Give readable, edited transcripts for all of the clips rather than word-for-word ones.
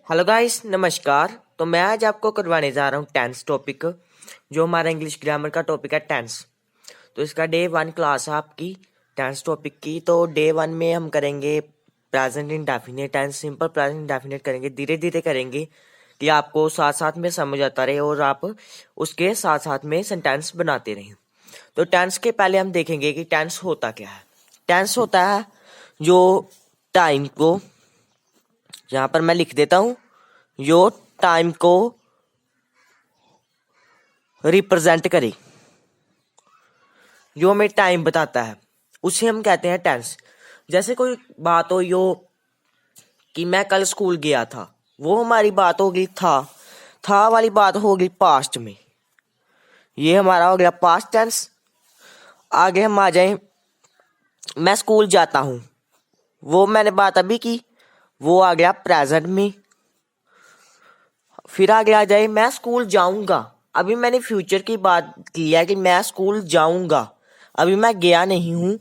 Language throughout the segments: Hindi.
हेलो गाइस, नमस्कार। तो मैं आज आपको करवाने जा रहा हूँ टेंस टॉपिक, जो हमारा इंग्लिश ग्रामर का टॉपिक है टेंस। तो इसका डे 1 क्लास है आपकी टेंस टॉपिक की। तो डे 1 में हम करेंगे present indefinite tense, simple present indefinite करेंगे। धीरे धीरे करेंगे कि आपको साथ साथ में समझ आता रहे और आप उसके साथ साथ में सेंटेंस बनाते रहें। तो टेंस के पहले हम देखेंगे कि टेंस होता क्या है। टेंस होता है जो टाइम को, यहाँ पर मैं लिख देता हूँ, जो टाइम को रिप्रेजेंट करे, जो हमें टाइम बताता है, उसे हम कहते हैं टेंस। जैसे कोई बात हो यो कि मैं कल स्कूल गया था, वो हमारी बात हो गई था वाली बात हो गई पास्ट में, ये हमारा हो गया पास्ट टेंस। आगे हम आ जाए, मैं स्कूल जाता हूँ, वो मैंने बात अभी की, वो आ गया प्रेजेंट में। फिर आगे आ जाए, मैं स्कूल जाऊंगा, अभी मैंने फ्यूचर की बात की है कि मैं स्कूल जाऊंगा, अभी मैं गया नहीं हूं,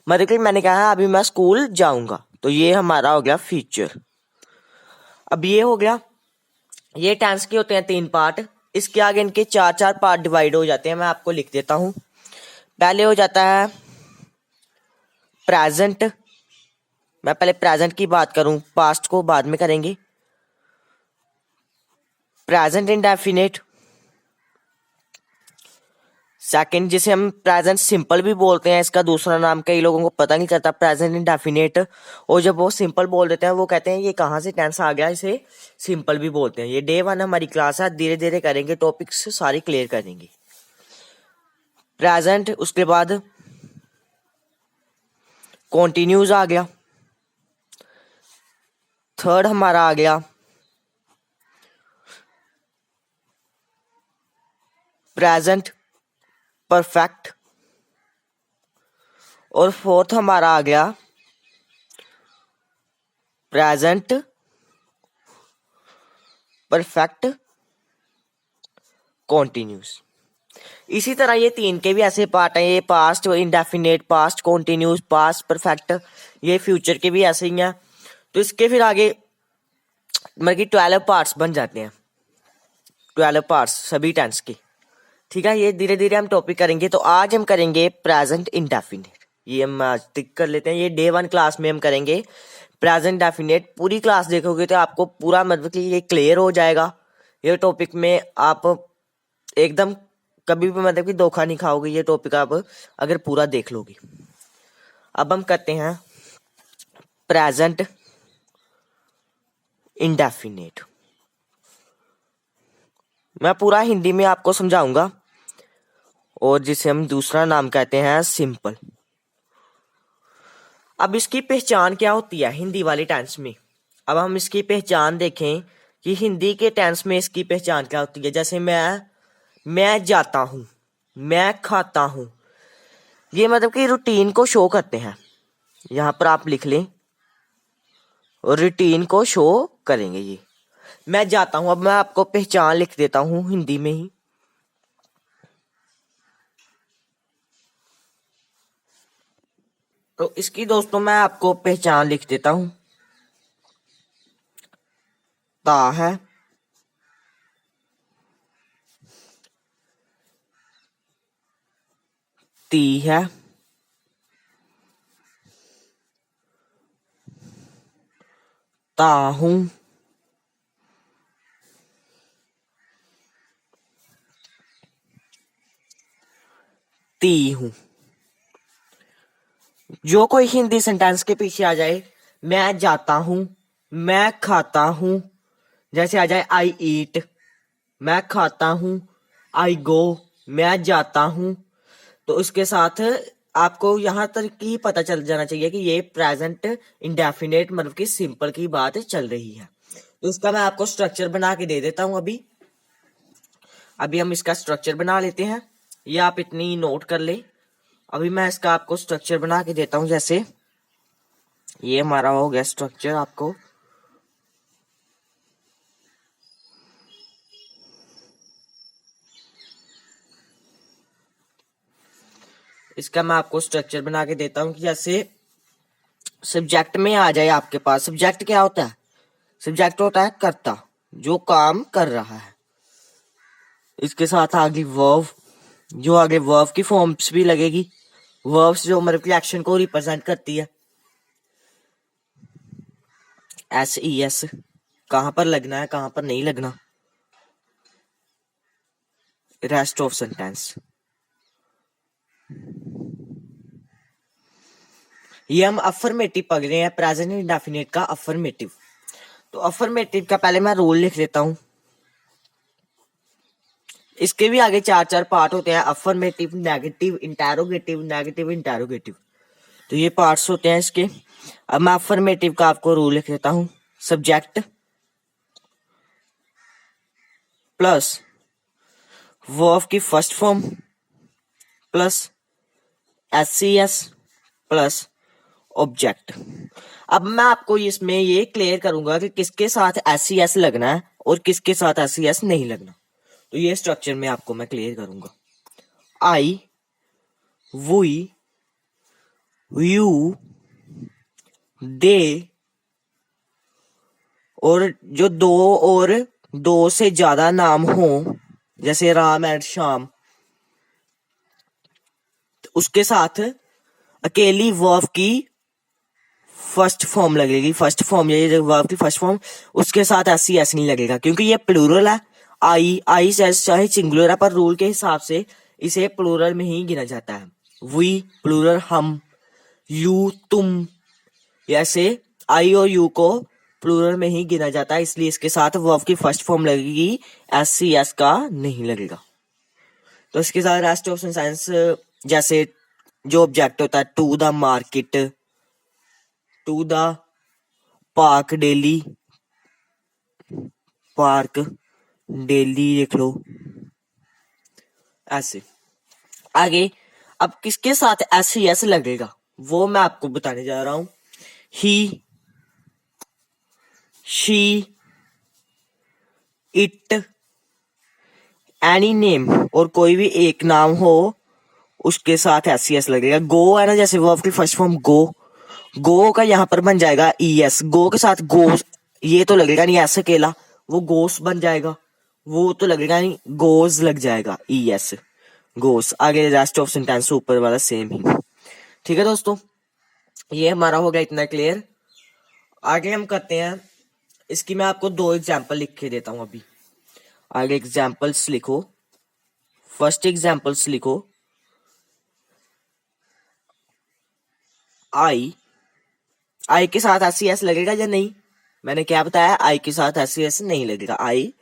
मतलब कि मैंने कहा अभी मैं स्कूल जाऊंगा, तो ये हमारा हो गया फ्यूचर। अब ये हो गया, ये टेंस के होते हैं 3 पार्ट। इसके आगे इनके 4 पार्ट डिवाइड हो जाते हैं, मैं आपको लिख देता हूं। पहले हो जाता है प्रेजेंट, मैं पहले प्रेजेंट की बात करूं, पास्ट को बाद में करेंगे। Present indefinite. सेकंड, जिसे हम प्रेजेंट सिंपल भी बोलते हैं, इसका दूसरा नाम कई लोगों को पता नहीं चलता, प्रेजेंट इंडेफिनिट। और जब वो सिंपल बोल देते हैं वो कहते हैं ये कहाँ से टेंस आ गया, इसे सिंपल भी बोलते हैं। ये डे 1 हमारी क्लास है, धीरे धीरे करेंगे, टॉपिक्स सारी क्लियर करेंगे। प्रेजेंट, उसके बाद कॉन्टिन्यूज आ गया। थर्ड हमारा आ गया प्रेजेंट परफेक्ट। और फोर्थ हमारा आ गया प्रेजेंट परफेक्ट कॉन्टिन्यूस। इसी तरह ये 3 के भी ऐसे पार्ट हैं, ये past indefinite, past continuous, past perfect, ये फ्यूचर के भी ऐसे ही हैं। तो इसके फिर आगे मतलब कि 12 पार्ट्स बन जाते हैं, 12 पार्ट्स सभी टेंस के। ठीक है, ये धीरे धीरे हम टॉपिक करेंगे। तो आज हम करेंगे प्रेजेंट इंडेफिनिट, ये हम आज टिक कर लेते हैं। ये डे 1 क्लास में हम करेंगे प्रेजेंट इंडेफिनिट। पूरी क्लास देखोगे तो आपको पूरा मतलब कि ये क्लियर हो जाएगा। ये टॉपिक में आप एकदम कभी भी मतलब कि धोखा नहीं खाओगे, ये टॉपिक आप अगर पूरा देख लोगे। अब हम करते हैं प्रेजेंट इंडेफिनिट। मैं पूरा हिंदी में आपको समझाऊंगा, और जिसे हम दूसरा नाम कहते हैं सिंपल। अब इसकी पहचान क्या होती है हिंदी वाले टेंस में। अब हम इसकी पहचान देखें कि हिंदी के टेंस में इसकी पहचान क्या होती है। जैसे मैं जाता हूं, मैं खाता हूं, ये मतलब कि रूटीन को शो करते हैं। यहां पर आप लिख लें, रूटीन को शो करेंगे ये। मैं जाता हूं, अब मैं आपको पहचान लिख देता हूं हिंदी में ही। तो इसकी दोस्तों मैं आपको पहचान लिख देता हूं। ता है, ती है, ता हूं, ती हूं। जो कोई हिंदी सेंटेंस के पीछे आ जाए, मैं जाता हूं, मैं खाता हूं, जैसे आ जाए आई ईट, मैं खाता हूं, आई गो, मैं जाता हूं, तो इसके साथ आपको यहां तक ही पता चल जाना चाहिए कि ये प्रेजेंट इंडेफिनेट मतलब कि सिंपल की बात चल रही है। तो इसका मैं आपको स्ट्रक्चर बना के दे देता हूं। अभी अभी हम इसका स्ट्रक्चर बना लेते हैं, ये आप इतनी नोट कर ले। अभी मैं इसका आपको स्ट्रक्चर बना के देता हूं। जैसे ये हमारा हो गया स्ट्रक्चर, आपको इसका मैं आपको स्ट्रक्चर बना के देता हूं कि जैसे सब्जेक्ट में आ जाए आपके पास। सब्जेक्ट क्या होता है? सब्जेक्ट होता है कर्ता, जो काम कर रहा है। इसके साथ आगे वर्ब, जो आगे वर्ब की फॉर्म्स भी लगेगी। वर्ब्स जो मतलब कि एक्शन को रिप्रेजेंट करती है। SES कहां पर लगना है, कहां पर नहीं लगना। रेस्ट ऑफ सेंटेंस, ये हम अफर्मेटिव पढ़ रहे हैं, प्रेजेंट इंडेफिनिट का अफर्मेटिव। तो अफर्मेटिव का पहले मैं रूल लिख लेता हूं। इसके भी आगे 4 पार्ट होते हैं, affirmative, negative, interrogative, negative, interrogative. तो ये पार्ट्स होते हैं इसके। अब मैं अफर्मेटिव का आपको रूल लिख लेता हूं। सब्जेक्ट प्लस वर्ब की first form plus SES plus object. अब मैं आपको इसमें ये क्लियर करूंगा कि किसके साथ SES लगना है और किसके साथ SES नहीं लगना। तो ये स्ट्रक्चर में आपको मैं क्लियर करूंगा। आई, वी, यू, दे, और जो दो से ज्यादा नाम हो, जैसे राम एंड श्याम, तो उसके साथ अकेली वर्ब की फर्स्ट फॉर्म लगेगी। फर्स्ट फॉर्म, ये वर्ब की फर्स्ट फॉर्म, उसके साथ SES नहीं लगेगा, क्योंकि ये प्लूरल है। आई से चाहे सिंगुलर है, पर रूल के हिसाब से इसे प्लूरल में ही गिना जाता है। वी प्लूरल हम, यू तुम, ऐसे आई और यू को प्लूरल में ही गिना जाता है, इसलिए इसके साथ वर्ब की फर्स्ट फॉर्म लगेगी, SES का नहीं लगेगा। तो इसके साथ रेस्ट ऑफ सेंटेंस, जैसे जो ऑब्जेक्ट होता है, to the market, to the park daily, park daily लिख लो ऐसे। आगे अब किसके साथ SES लगेगा वो मैं आपको बताने जा रहा हूं। ही, शी, इट, एनी नेम, और कोई भी एक नाम हो उसके साथ SES लगेगा। गो है ना, जैसे वर्ब की फर्स्ट फॉर्म गो का यहाँ पर बन जाएगा ES। गो के साथ गोस ये तो लगेगा नहीं ऐसे अकेला, वो गोस बन जाएगा, वो तो लगेगा नहीं, गोज लग जाएगा ES, गोस। आगे रेस्ट ऑफ सेंटेंस ऊपर वाला सेम ही। ठीक है दोस्तों, ये हमारा हो गया इतना क्लियर। आगे हम करते हैं, इसकी मैं आपको 2 एग्जाम्पल लिख के देता हूं अभी। आगे एग्जाम्पल्स लिखो, फर्स्ट एग्जाम्पल्स लिखो। आई के साथ SES लगेगा या नहीं, मैंने क्या बताया, आई के साथ SES नहीं लगेगा। I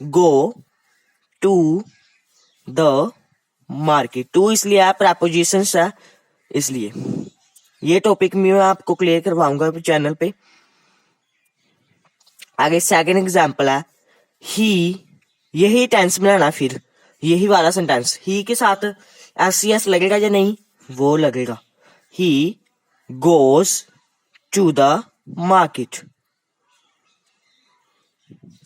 go to the market, to इसलिए है प्रेपोजिशन है, इसलिए ये टॉपिक मैं आपको क्लियर करवाऊंगा चैनल पे। आगे सेकंड एग्जांपल है ही, यही टेंस बनाना, फिर यही वाला सेंटेंस, ही के साथ SES लगेगा या नहीं, वो लगेगा। He goes to the market.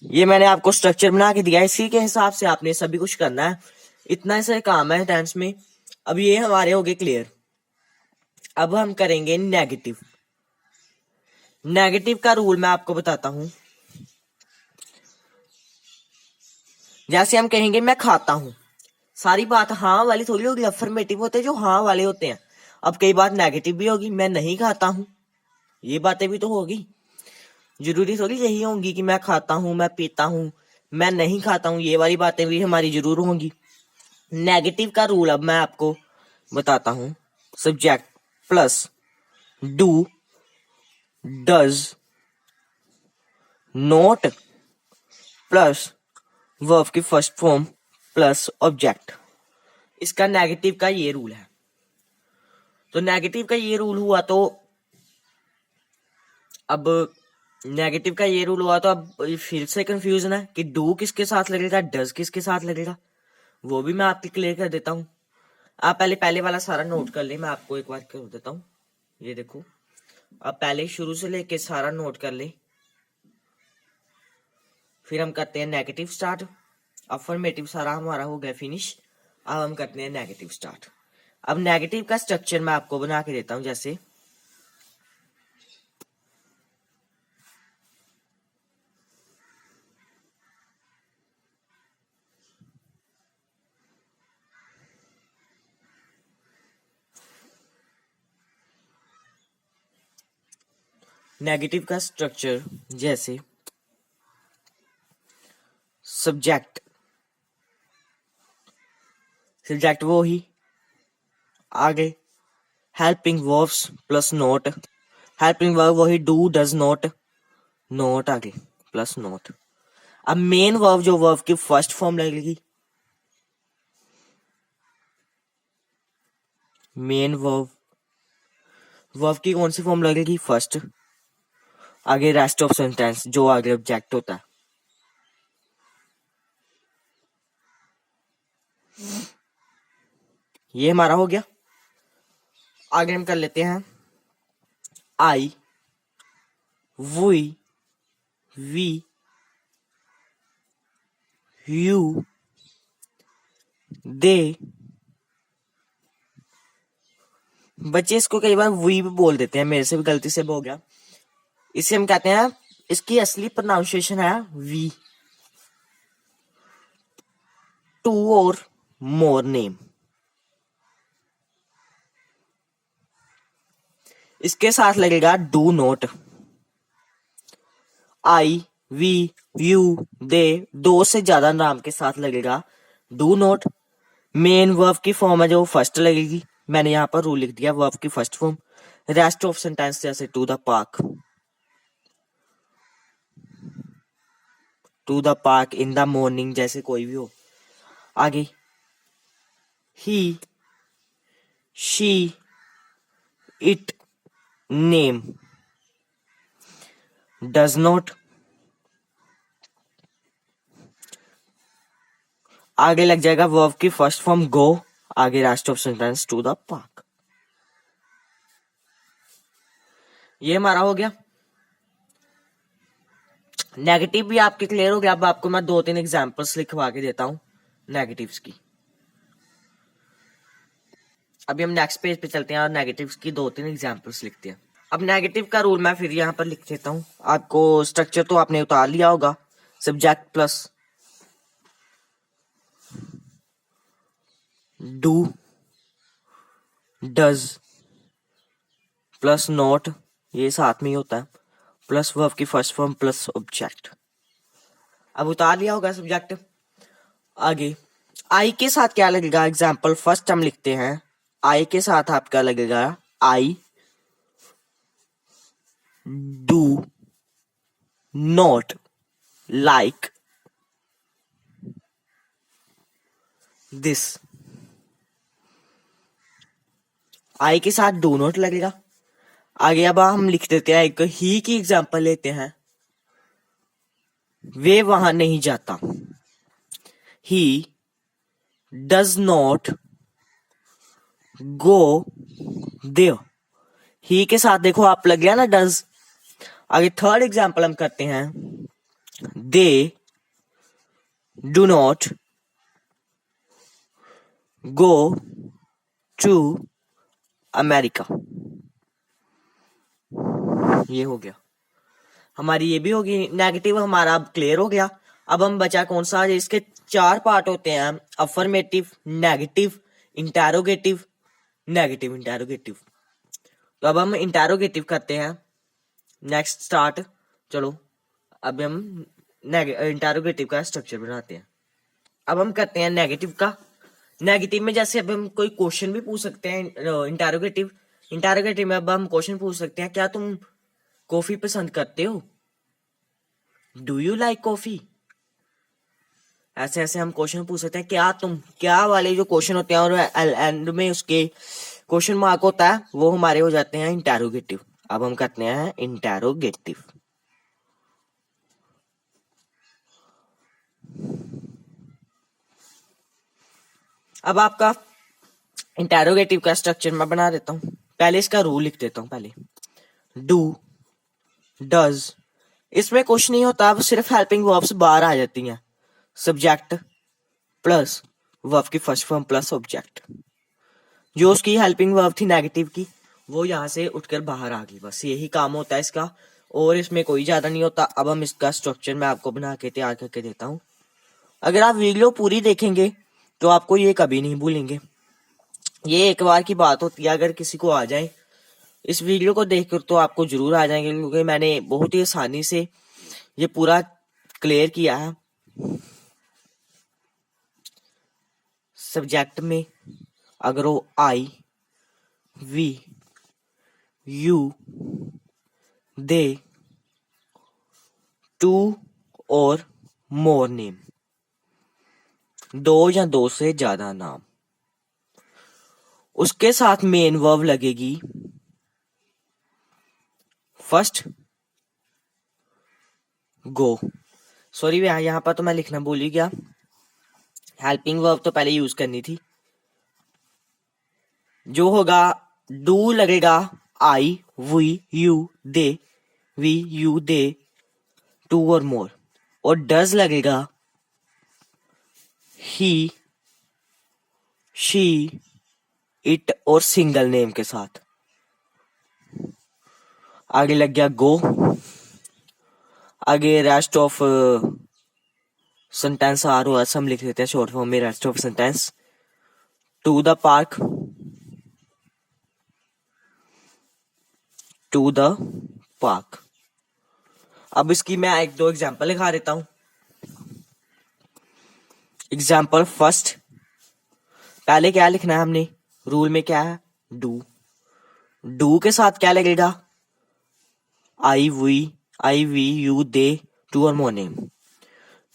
ये मैंने आपको स्ट्रक्चर बना के दिया है, इसी के हिसाब से आपने सभी कुछ करना है। इतना सा काम है टेंस में। अब ये हमारे हो गए क्लियर। अब हम करेंगे नेगेटिव। नेगेटिव का रूल मैं आपको बताता हूं। जैसे हम कहेंगे मैं खाता हूं, सारी बात हाँ वाली थोड़ी होगी, अफर्मेटिव होते हैं जो हाँ वाले होते हैं। अब कई बात नेगेटिव भी होगी, मैं नहीं खाता हूं, ये बातें भी तो होगी। जरूरी थोड़ी यही होंगी कि मैं खाता हूं, मैं पीता हूं, मैं नहीं खाता हूं, ये वाली बातें भी हमारी जरूर होंगी। नेगेटिव का रूल अब मैं आपको बताता हूं। Subject plus do, does, note plus verb की फर्स्ट फॉर्म प्लस ऑब्जेक्ट। इसका नेगेटिव का ये रूल है। तो नेगेटिव का ये रूल हुआ तो अब नेगेटिव का ये रूल हुआ तो अब फिर से कंफ्यूजन है कि डू किसके साथ लगेगा, डज किसके साथ लगेगा, वो भी मैं आपके क्लियर कर देता हूं। आप पहले वाला सारा नोट कर ले, मैं आपको एक बार कर देता हूं। ये देखो, अब पहले शुरू से लेके सारा नोट कर ले, फिर हम करते हैं नेगेटिव स्टार्ट। अफर्मेटिव सारा हमारा हो गया फिनिश। अब हम करते हैं नेगेटिव स्टार्ट। अब नेगेटिव का स्ट्रक्चर मैं आपको बना के देता हूं। जैसे नेगेटिव का स्ट्रक्चर जैसे सब्जेक्ट, सब्जेक्ट वो ही, आगे helping verbs plus note, helping verb वही डू डज नॉट, नोट आगे प्लस नोट। अब मेन वर्ब जो वर्ब की फर्स्ट फॉर्म लगेगी, मेन वर्ब, वर्ब की कौन सी फॉर्म लगेगी, फर्स्ट, आगे रेस्ट ऑफ सेंटेंस जो आगे ऑब्जेक्ट होता है। ये हमारा हो गया। आगे हम कर लेते हैं आई, वी, वी, यू, दे। बच्चे इसको कई बार वी भी बोल देते हैं, मेरे से भी गलती से हो गया। इसे हम कहते हैं, इसकी असली प्रोनाउंसिएशन है वी। टू और मोर नेम, इसके साथ लगेगा do not. I, we, you, they, दो से ज्यादा नाम के साथ लगेगा डू नॉट। मेन वर्ब की फॉर्म है जो फर्स्ट लगेगी, मैंने यहां पर रूल लिख दिया, वर्ब की first form. Rest of sentence जैसे to the park, to the park, in the morning, जैसे कोई भी हो। आगे he, she, it, name, does not. आगे लग जाएगा वर्ब की फर्स्ट फॉर्म गो, आगे rest of sentence to the park. ये हमारा हो गया। नेगेटिव भी आपके क्लियर हो गया। अब आपको मैं 2-3 एग्जांपल्स लिखवा के देता हूं नेगेटिव्स की। अभी हम नेक्स्ट पेज पे चलते हैं और नेगेटिव्स की 2-3 एग्जांपल्स लिखते हैं। अब नेगेटिव का रूल मैं फिर यहाँ पर लिख देता हूँ। आपको स्ट्रक्चर तो आपने उतार लिया होगा, subject plus do, does plus not, ये साथ में ही होता है, प्लस वर्ब की फर्स्ट फॉर्म प्लस ऑब्जेक्ट। अब उतार लिया होगा सब्जेक्ट। आगे आई के साथ क्या लगेगा, एग्जाम्पल फर्स्ट हम लिखते हैं, आई के साथ आपका लगेगा I do not like this. I के साथ डू नॉट लगेगा। आगे अब हम लिख देते हैं, एक ही की एग्जांपल लेते हैं, वे वहां नहीं जाता, he does not go there. He के साथ देखो आप लग गया ना डज। आगे थर्ड एग्जांपल हम करते हैं, they do not go to America. ये हो गया हमारी, ये भी होगी नेगेटिव हमारा। अब क्लियर हो गया। अब हम बचा कौन सा, इसके 4 पार्ट होते हैं, affirmative, negative, interrogative, negative interrogative. तो अब हम इंटेरोगेटिव करते हैं। Next start. चलो अब हम इंटेरोगेटिव का स्ट्रक्चर बनाते हैं। अब हम करते हैं नेगेटिव का। नेगेटिव में जैसे अब हम कोई क्वेश्चन भी पूछ सकते हैं, इंटेरोगेटिव, इंटेरोगेटिव में अब हम क्वेश्चन पूछ सकते हैं, क्या तुम कॉफी पसंद करते हो, डू यू लाइक कॉफी। ऐसे ऐसे हम क्वेश्चन पूछ सकते हैं, क्या तुम, क्या वाले जो क्वेश्चन होते हैं और एंड में उसके क्वेश्चन मार्क होता है, वो हमारे हो जाते हैं इंटेरोगेटिव। अब हम करते हैं इंटेरोगेटिव। अब आपका इंटेरोगेटिव का स्ट्रक्चर मैं बना देता हूं। पहले इसका रूल लिख देता हूं। पहले डू डज, इसमें कुछ नहीं होता, अब सिर्फ हेल्पिंग वर्ब्स बाहर आ जाती हैं, सब्जेक्ट प्लस वर्ब की फर्स्ट फॉर्म प्लस ऑब्जेक्ट। जो उसकी हेल्पिंग वर्ब थी नेगेटिव की, वो यहां से उठकर बाहर आ गई। बस यही काम होता है इसका, और इसमें कोई ज्यादा नहीं होता। अब हम इसका स्ट्रक्चर मैं आपको बना के तैयार करके देता हूं। अगर आप वीडियो पूरी देखेंगे तो आपको ये कभी नहीं भूलेंगे। ये एक बार की बात होती है, अगर किसी को आ जाए इस वीडियो को देखकर तो आपको जरूर आ जाएंगे, क्योंकि मैंने बहुत ही आसानी से ये पूरा क्लियर किया है। सब्जेक्ट में अगर वो आई, वी, यू, दे, टू और मोर नेम, दो या दो से ज्यादा नाम, उसके साथ मेन वर्ब लगेगी फर्स्ट गो। सॉरी भैया, यहां पर तो मैं लिखना भूल ही गया, हेल्पिंग वर्ब तो पहले यूज करनी थी। जो होगा डू लगेगा I, we, you, they, we, you, they, two और मोर, और डज लगेगा ही, शी, इट और सिंगल नेम के साथ। आगे लग गया गो। आगे rest of sentence R O S हम लिख लेते हैं शॉर्ट फॉर्म में, rest of sentence. To the park, to the park. अब इसकी मैं एक दो एग्जांपल लिखा देता हूं। एग्जाम्पल फर्स्ट, पहले क्या लिखना है हमने, रूल में क्या है, डू। डू के साथ क्या लगेगा, I, we, you, they, two और मोर name.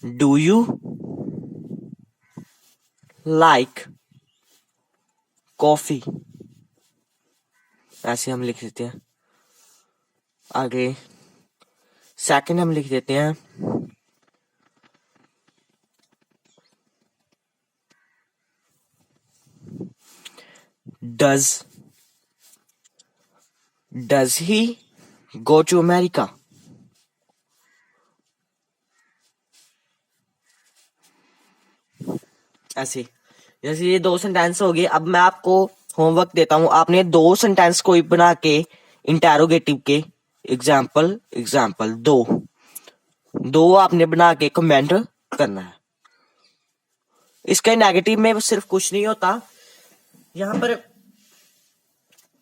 Do you like coffee, ऐसे हम लिख देते हैं। आगे सेकंड हम लिख देते हैं, does he go to America. ऐसे जैसे ये दो सेंटेंस हो गए। अब मैं आपको होमवर्क देता हूं, आपने दो सेंटेंस कोई बना के इंटेरोगेटिव के एग्जाम्पल दो आपने बना के कमेंट करना है। इसका नेगेटिव में सिर्फ कुछ नहीं होता, यहाँ पर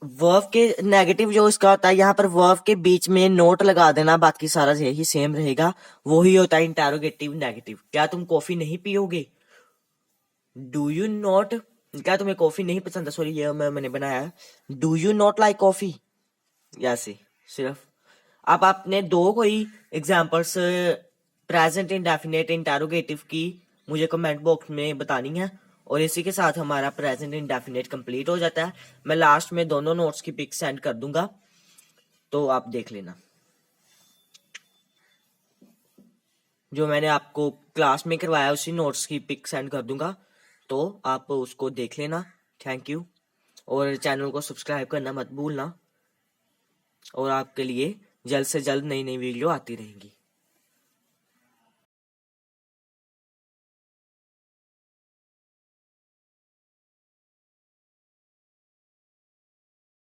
वर्ब के नेगेटिव जो इसका होता है, यहाँ पर वर्ब के बीच में नोट लगा देना, बाकी सारा यही सेम रहेगा। वो ही होता है इंटेरोगेटिव नेगेटिव। क्या तुम कॉफी नहीं पियोगे, डू यू नॉट, क्या तुम्हें कॉफी नहीं पसंद है, सॉरी ये मैंने बनाया, do you not like coffee, ऐसे सिर्फ। अब आपने दो कोई एग्जांपल्स प्रेजेंट इंडेफिनिट इंटेरोगेटिव की मुझे कमेंट बॉक्स में बतानी है, और इसी के साथ हमारा प्रेजेंट इंडेफिनिट कंप्लीट हो जाता है। मैं लास्ट में दोनों नोट्स की पिक सेंड कर दूंगा, तो आप देख लेना। जो मैंने आपको क्लास में करवाया उसी नोट्स की पिक सेंड कर दूंगा, तो आप उसको देख लेना। थैंक यू, और चैनल को सब्सक्राइब करना मत भूलना, और आपके लिए जल्द से जल्द नई नई वीडियो आती रहेंगी।